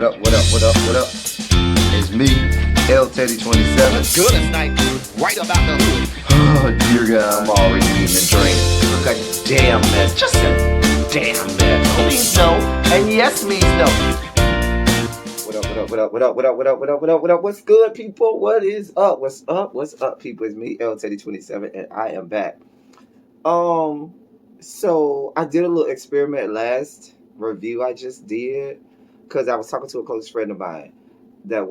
What up, what up, what up, what up? It's me, L Teddy 27. What's good tonight? Right about the hood. Oh, dear God, I'm already eating a drink. Look a damn mess. Just a damn mess. No means no, and yes means no. What up, what up, what up, what up, what up, what up, what up, what up, what up? What's good, people? What is up? What's up? What's up, people? It's me, L Teddy 27, and I am back. So I did a little experiment last review I just did because I was talking to a close friend of mine that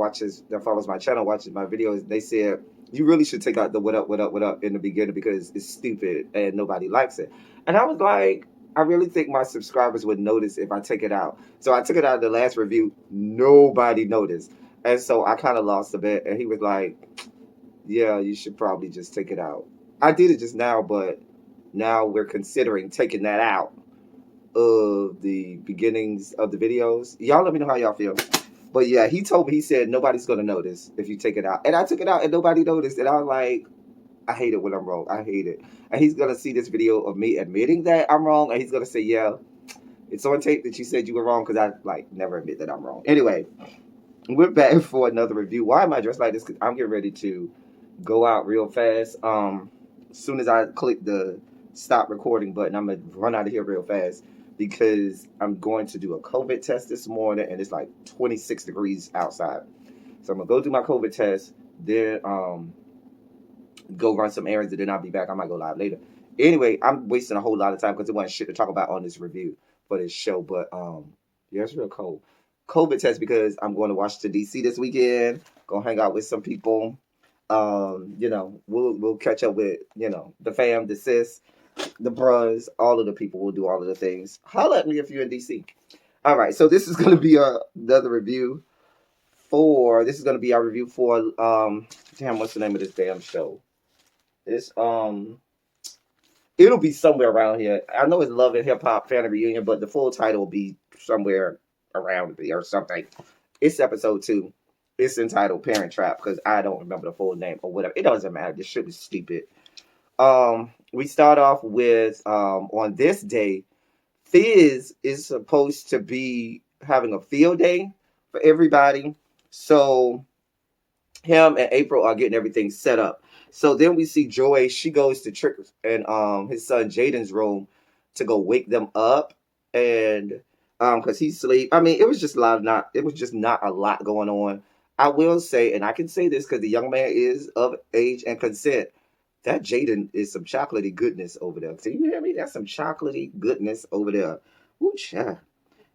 follows my channel, watches my videos. They said you really should take out the what up, what up, what up in the beginning because it's stupid and nobody likes it. And I was like, I really think my subscribers would notice if I take it out. So I took it out of the last review. Nobody noticed. And so I kind of lost a bit. And he was like, yeah, you should probably just take it out. I did it just now, but now we're considering taking that out of the beginnings of the videos. Y'all let me know how y'all feel. But yeah, he told me, he said, nobody's going to notice if you take it out. And I took it out and nobody noticed. And I was like, I hate it when I'm wrong. I hate it. And he's going to see this video of me admitting that I'm wrong. And he's going to say, yeah, it's on tape that you said you were wrong. Because I never admit that I'm wrong. Anyway, we're back for another review. Why am I dressed like this? Because I'm getting ready to go out real fast. As soon as I click the stop recording button, I'm going to run out of here real fast. Because I'm going to do a COVID test this morning, and it's like 26 degrees outside. So I'm going to go do my COVID test, then go run some errands, and then I'll be back. I might go live later. Anyway, I'm wasting a whole lot of time because there wasn't shit to talk about on this review for this show. But yeah, it's real cold. COVID test because I'm going to Washington, D.C. this weekend. Going to hang out with some people. We'll catch up with, the fam, the sis, the bros, all of the people will do all of the things. Holla at me if you're in DC. All right, so this is going to be another review this is going to be our review for, what's the name of this damn show? It's, it'll be somewhere around here. I know it's Love and Hip Hop Family Reunion, but the full title will be somewhere around here or something. It's episode 2. It's entitled Parent Trap because I don't remember the full name or whatever. It doesn't matter. This shit is stupid. We start off with, on this day, Fizz is supposed to be having a field day for everybody. So him and April are getting everything set up. So then we see Joy, she goes to Trick and his son Jaden's room to go wake them up. And because he's asleep. I mean, it was just not a lot going on. I will say, and I can say this because the young man is of age and consent. That Jaden is some chocolatey goodness over there. So you hear me? That's some chocolatey goodness over there. Ooh, child.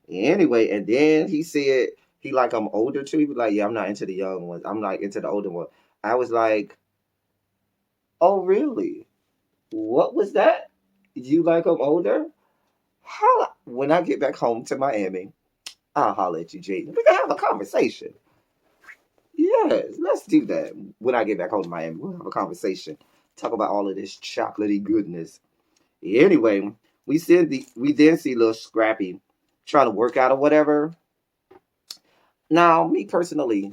Anyway, and then he said he like I'm older too. He was like, yeah, I'm not into the young ones. I'm like into the older one. I was like, oh, really? What was that? You like I'm older? When I get back home to Miami, I'll holler at you, Jaden. We can have a conversation. Yes, let's do that. When I get back home to Miami, we'll have a conversation. Talk about all of this chocolatey goodness. Anyway, we then see little Scrappy trying to work out or whatever. Now, me personally,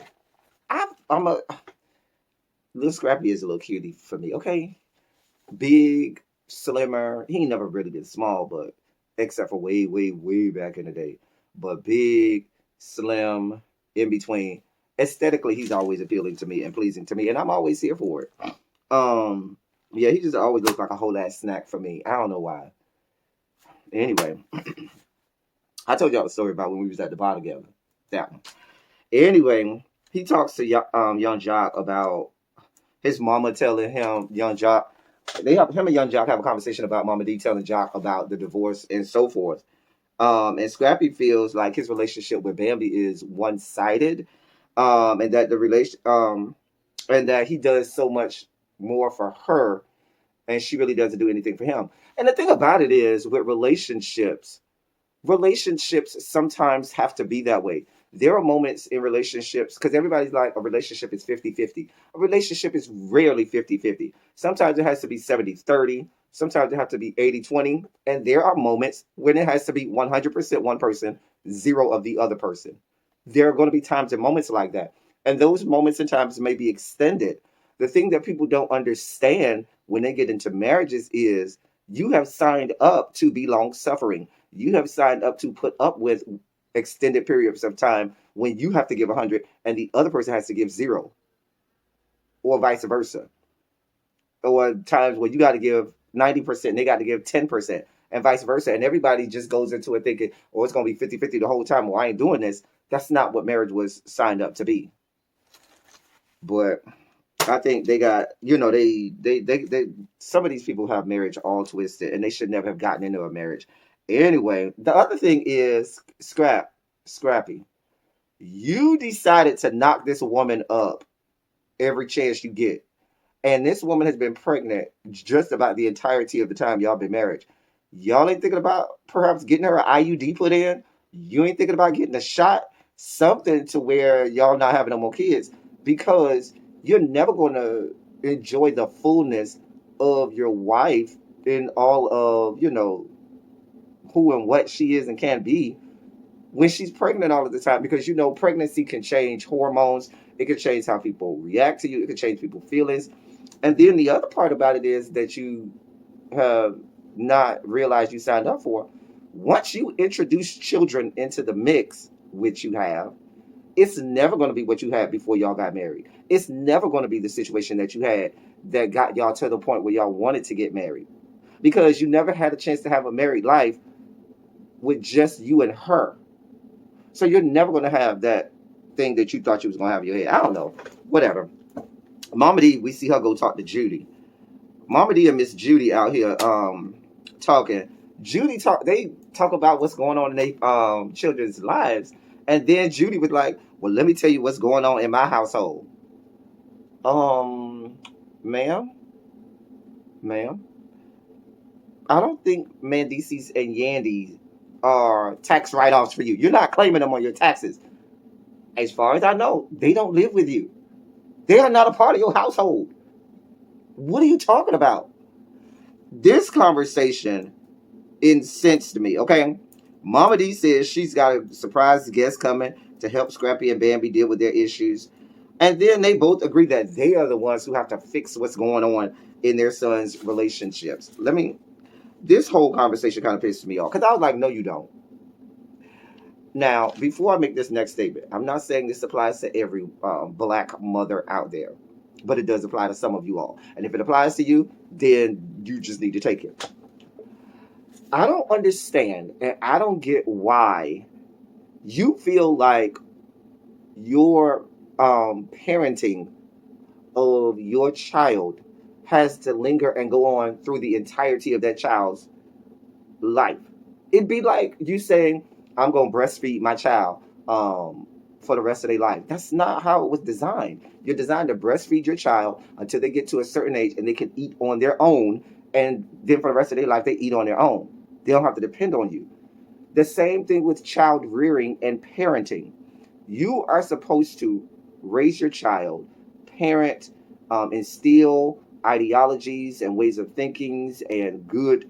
little Scrappy is a little cutie for me. Okay, big, slimmer. He ain't never really been small, but except for way, way, way back in the day. But big, slim, in between. Aesthetically, he's always appealing to me and pleasing to me, and I'm always here for it. Yeah, he just always looks like a whole ass snack for me. I don't know why. Anyway, I told y'all the story about when we was at the bar together. That one. Anyway, he talks to young Jock about his mama telling him, young Jock, him and young Jock have a conversation about Mama D telling Jock about the divorce and so forth. And Scrappy feels like his relationship with Bambi is one-sided. And that and that he does so much more for her, and she really doesn't do anything for him. And the thing about it is, with relationships sometimes have to be that way. There are moments in relationships, because everybody's like, a relationship is 50-50. A relationship is rarely 50-50. Sometimes it has to be 70-30. Sometimes it has to be 80-20. And there are moments when it has to be 100% one person, 0 of the other person. There are going to be times and moments like that. And those moments and times may be extended. The thing that people don't understand when they get into marriages is you have signed up to be long suffering. You have signed up to put up with extended periods of time when you have to give 100 and the other person has to give 0, or vice versa, or times where you got to give 90%, they got to give 10%, and vice versa, and everybody just goes into it thinking, oh, it's going to be 50-50 the whole time. Well, I ain't doing this. That's not what marriage was signed up to be. But I think they got, they some of these people have marriage all twisted, and they should never have gotten into a marriage. Anyway, the other thing is Scrappy. You decided to knock this woman up every chance you get. And this woman has been pregnant just about the entirety of the time y'all been married. Y'all ain't thinking about perhaps getting her an IUD put in. You ain't thinking about getting a shot, something to where y'all not having no more kids, because you're never going to enjoy the fullness of your wife in all of, who and what she is and can be when she's pregnant all of the time, because pregnancy can change hormones, it can change how people react to you, it can change people's feelings. And then the other part about it is that you have not realized you signed up for. Once you introduce children into the mix, which you have, it's never going to be what you had before y'all got married. It's never going to be the situation that you had that got y'all to the point where y'all wanted to get married, because you never had a chance to have a married life with just you and her. So you're never going to have that thing that you thought you was going to have in your head. I don't know. Whatever. Mama D, we see her go talk to Judy. Mama D and Miss Judy out here talking. They talk about what's going on in their children's lives. And then Judy was like, well, let me tell you what's going on in my household. Ma'am, I don't think Mandices and Yandy are tax write-offs for you. You're not claiming them on your taxes. As far as I know, they don't live with you. They are not a part of your household. What are you talking about? This conversation incensed me, okay? Mama D says she's got a surprise guest coming to help Scrappy and Bambi deal with their issues. And then they both agree that they are the ones who have to fix what's going on in their son's relationships. This whole conversation kind of pisses me off, because I was like, no, you don't. Now, before I make this next statement, I'm not saying this applies to every black mother out there, but it does apply to some of you all. And if it applies to you, then you just need to take it. I don't understand, and I don't get why you feel like your parenting of your child has to linger and go on through the entirety of that child's life. It'd be like you saying, I'm going to breastfeed my child for the rest of their life. That's not how it was designed. You're designed to breastfeed your child until they get to a certain age and they can eat on their own. And then for the rest of their life, they eat on their own. They don't have to depend on you. The same thing with child rearing and parenting. You are supposed to raise your child, parent, instill ideologies and ways of thinking and good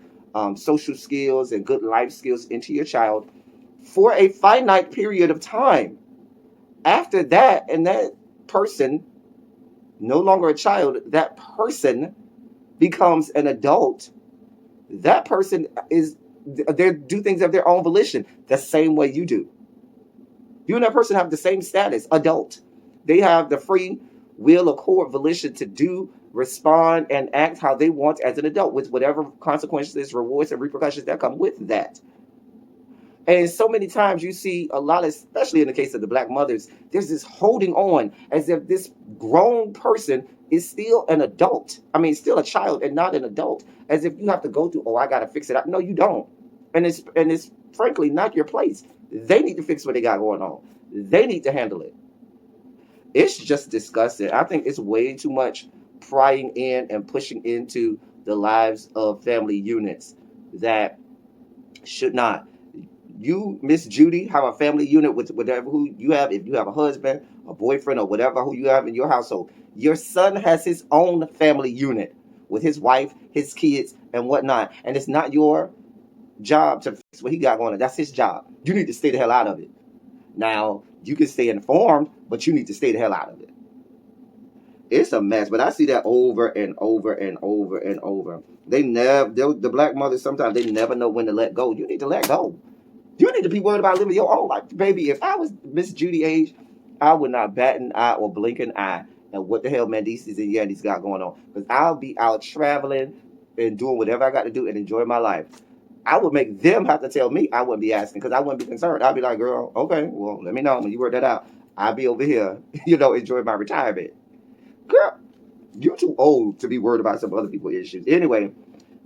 social skills and good life skills into your child for a finite period of time. After that, and that person, no longer a child, that person becomes an adult. That person they do things of their own volition, the same way you do. You and that person have the same status, adult. They have the free will, accord, volition to do, respond, and act how they want as an adult, with whatever consequences, rewards, and repercussions that come with that. And so many times you see a lot, especially in the case of the black mothers, there's this holding on as if this grown person is still an adult. I mean, still a child and not an adult, as if you have to go through, oh, I got to fix it up. No, you don't. And it's frankly not your place. They need to fix what they got going on. They need to handle it. It's just disgusting. I think it's way too much prying in and pushing into the lives of family units that should not. You, Miss Judy, have a family unit with whatever who you have. If you have a husband, a boyfriend, or whatever who you have in your household, your son has his own family unit with his wife, his kids, and whatnot. And it's not your job to fix what he got going on. That's his job. You need to stay the hell out of it. Now, you can stay informed, but you need to stay the hell out of it. It's a mess, but I see that over and over and over and over. The black mothers, sometimes they never know when to let go. You need to let go. You need to be worried about living your own life, baby. If I was Miss Judy age, I would not bat an eye or blink an eye at what the hell Mendices and Yandys got going on. Because I'll be out traveling and doing whatever I got to do and enjoy my life. I would make them have to tell me. I wouldn't be asking because I wouldn't be concerned. I'd be like, girl, okay, well, let me know when you work that out. I'll be over here, enjoying my retirement. Girl, you're too old to be worried about some other people's issues. Anyway,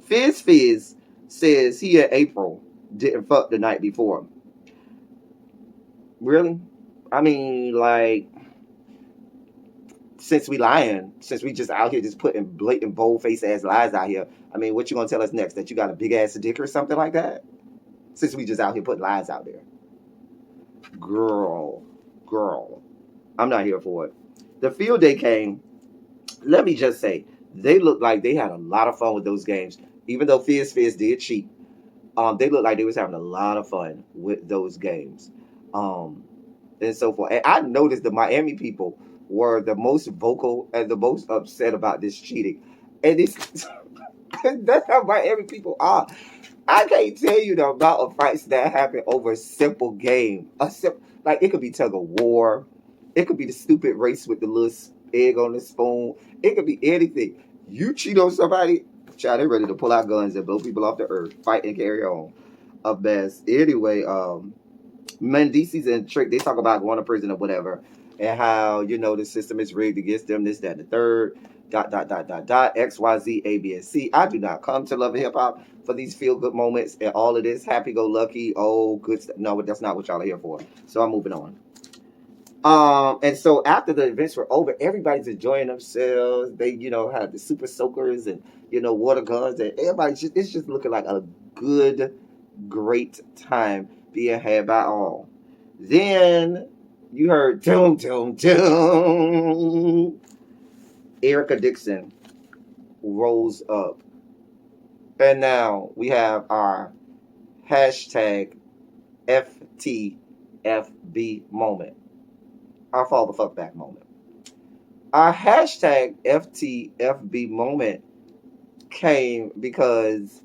Fizz says he and April didn't fuck the night before. Really? I mean, like, since we just out here just putting blatant bold-faced ass lies out here, I mean, what you gonna tell us next? That you got a big ass dick or something like that? Since we just out here putting lies out there. Girl, I'm not here for it. The field day came. Let me just say, they looked like they had a lot of fun with those games. Even though Fizz did cheat, they looked like they was having a lot of fun with those games. And so forth. And I noticed the Miami people were the most vocal and the most upset about this cheating. And it's that's how Miami people are. I can't tell you the amount of fights that happen over a simple game. Like it could be tug of war. It could be the stupid race with the little egg on the spoon. It could be anything. You cheat on somebody, child, they're ready to pull out guns and blow people off the earth, fight and carry on. A mess. Anyway, Mendices and Trick, they talk about going to prison or whatever, and how the system is rigged against them, this, that, and the third. ... X, Y, Z, A, B, and C. I do not come to Love and Hip Hop for these feel good moments and all of this happy go lucky, oh good stuff. No, that's not what y'all are here for. So I'm moving on. And so after the events were over, everybody's enjoying themselves. They, had the super soakers and water guns, and it's just looking like a good, great time being had by all. Then you heard doom, doom, doom. Erica Dixon rose up. And now we have our hashtag FTFB moment. Our fall the fuck back moment. Our hashtag FTFB moment came because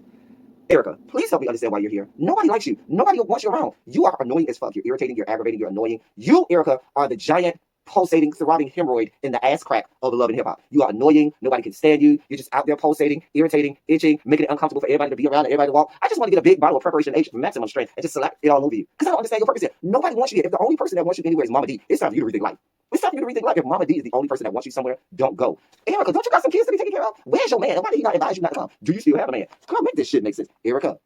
Erica, please help me understand why you're here. Nobody likes you. Nobody wants you around. You are annoying as fuck. You're irritating, you're aggravating, you're annoying. You, Erica, are the giant pulsating, throbbing hemorrhoid in the ass crack of Love and Hip Hop. You are annoying. Nobody can stand you. You're just out there pulsating, irritating, itching, making it uncomfortable for everybody to be around and everybody to walk. I just want to get a big bottle of Preparation H maximum strength and just select it all over you. Because I don't understand your purpose here. Nobody wants you here. If the only person that wants you anywhere is Mama D, it's time for you to rethink life. It's time for you to rethink life. If Mama D is the only person that wants you somewhere, don't go. Erica, don't you got some kids to be taking care of? Where's your man? Why did he not advise you not to come? Do you still have a man? Come on, make this shit make sense. Erica,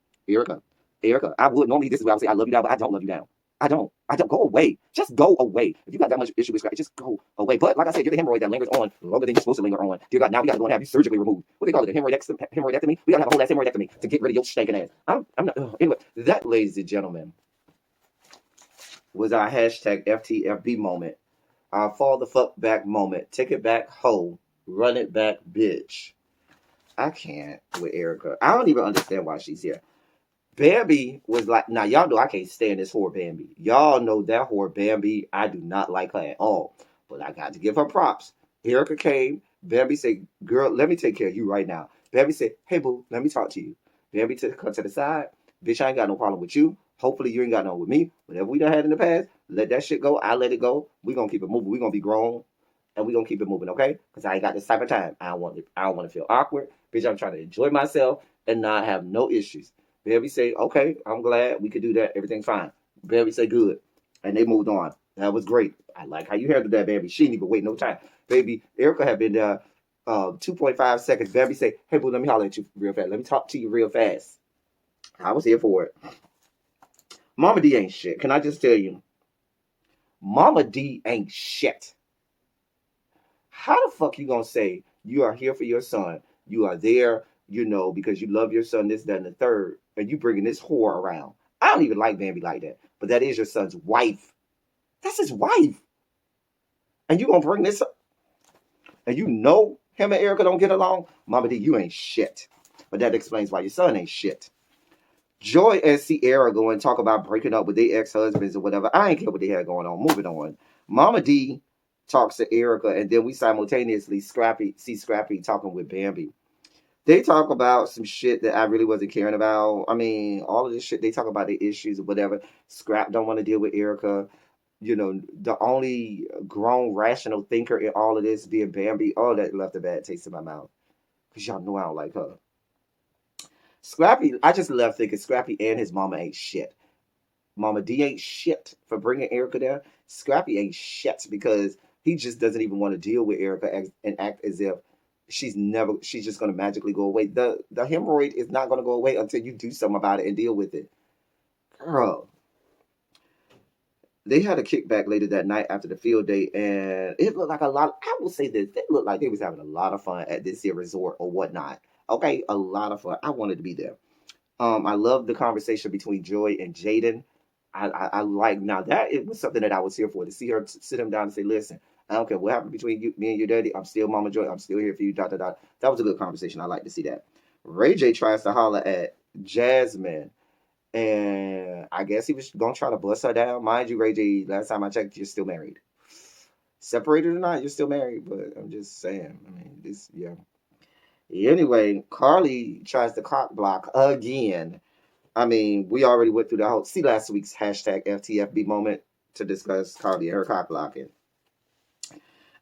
I would normally, this is where I would say I love you now, but I don't love you now. I don't. Go away. Just go away. If you got that much issue with scratch, just go away. But like I said, you're the hemorrhoid that lingers on longer than you're supposed to linger on. Dear God, now we got to go and have you surgically removed. What do they call it? The hemorrhoidectomy? We got to have a whole ass hemorrhoidectomy to get rid of your stinking ass. I'm not. Anyway, that, ladies and gentlemen, was our hashtag FTFB moment. Our fall the fuck back moment. Take it back, hoe. Run it back, bitch. I can't with Erica. I don't even understand why she's here. Bambi was like, now y'all know I can't stand this whore Bambi. Y'all know that whore Bambi. I do not like her at all. But I got to give her props. Erica came. Bambi said, girl, let me take care of you right now. Bambi said, hey, boo, let me talk to you. Bambi took her to the side. Bitch, I ain't got no problem with you. Hopefully you ain't got no with me. Whatever we done had in the past, let that shit go. I let it go. We going to keep it moving. We going to be grown. And we going to keep it moving, okay? Because I ain't got this type of time. I don't want to feel awkward. Bitch, I'm trying to enjoy myself and not have no issues. Baby say, okay, I'm glad we could do that. Everything's fine. Baby say, good. And they moved on. That was great. I like how you handled that, baby. She didn't even wait no time. Baby, Erica had been there 2.5 seconds. Baby say, hey, boo, let me holler at you real fast. Let me talk to you real fast. I was here for it. Mama D ain't shit. Can I just tell you? Mama D ain't shit. How the fuck you gonna say you are here for your son? You are there, because you love your son, this, that, and the third, and you bringing this whore around. I don't even like Bambi like that, but that is your son's wife. That's his wife. And you gonna bring this up? And him and Erica don't get along? Mama D, you ain't shit. But that explains why your son ain't shit. Joy and Sierra go and talk about breaking up with their ex-husbands or whatever. I ain't care what they had going on. Moving on. Mama D talks to Erica, and then we simultaneously see Scrappy talking with Bambi. They talk about some shit that I really wasn't caring about. I mean, all of this shit, they talk about the issues or whatever. Scrap don't want to deal with Erica. You know, the only grown, rational thinker in all of this being Bambi. Oh, that left a bad taste in my mouth. Because y'all know I don't like her. Scrappy, I just love thinking Scrappy and his mama ain't shit. Mama D ain't shit for bringing Erica there. Scrappy ain't shit because he just doesn't even want to deal with Erica and act as if she's just going to magically go away. The hemorrhoid is not going to go away until you do something about it and deal with it. Girl, they had a kickback later that night after the field day, and it looked like a lot. I will say this: it looked like they was having a lot of fun at this here resort or whatnot. Okay, a lot of fun. I wanted to be there. I love the conversation between Joy and Jaden. I like now that it was something that I was here for to see her sit him down and say, "Listen, I don't care what happened between you, me and your daddy. I'm still Mama Joy. I'm still here for you." Dot dot dot. That was a good conversation. I like to see that. Ray J tries to holler at Jasmine, and I guess he was gonna try to bust her down. Mind you, Ray J, last time I checked, you're still married. Separated or not, you're still married. But I'm just saying. I mean, this, yeah. Anyway, Carly tries to cock block again. I mean, we already went through the whole see last week's hashtag FTFB moment to discuss Carly and her cock blocking.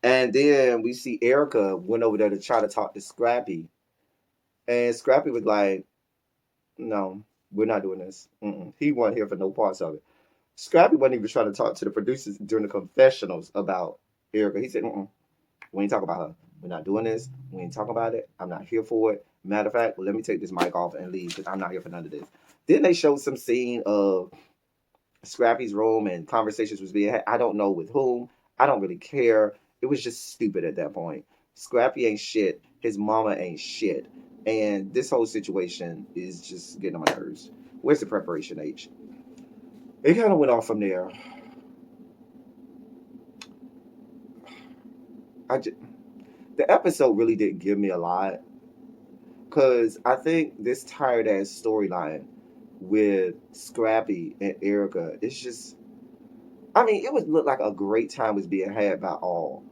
And then we see Erica went over there to try to talk to Scrappy. And Scrappy was like, no, we're not doing this. Mm-mm. He wasn't here for no parts of it. Scrappy wasn't even trying to talk to the producers during the confessionals about Erica. He said, mm-mm, we ain't talking about her. We're not doing this. We ain't talking about it. I'm not here for it. Matter of fact, let me take this mic off and leave because I'm not here for none of this. Then they showed some scene of Scrappy's room and conversations was being had. I don't know with whom. I don't really care. It was just stupid at that point. Scrappy ain't shit. His mama ain't shit. And this whole situation is just getting on my nerves. Where's the preparation H? It kind of went off from there. The episode really didn't give me a lot because I think this tired ass storyline with Scrappy and Erica, it's just, I mean, it would look like a great time was being had by all.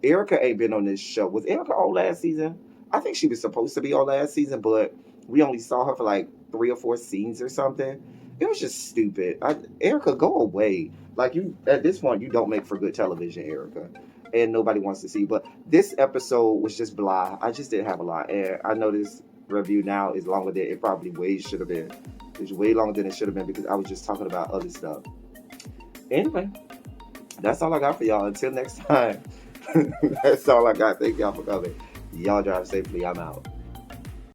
Erica ain't been on this show. Was Erica on last season? I think she was supposed to be on last season, but we only saw her for like 3 or 4 scenes or something. It was just stupid. Erica, go away. Like you, at this point, you don't make for good television, Erica, and nobody wants to see. But this episode was just blah. I just didn't have a lot, and I know this review now is longer than it probably way should have been. It's way longer than it should have been because I was just talking about other stuff. Anyway, that's all I got for y'all. Until next time. That's all I got. Thank y'all for coming. Y'all drive safely. I'm out.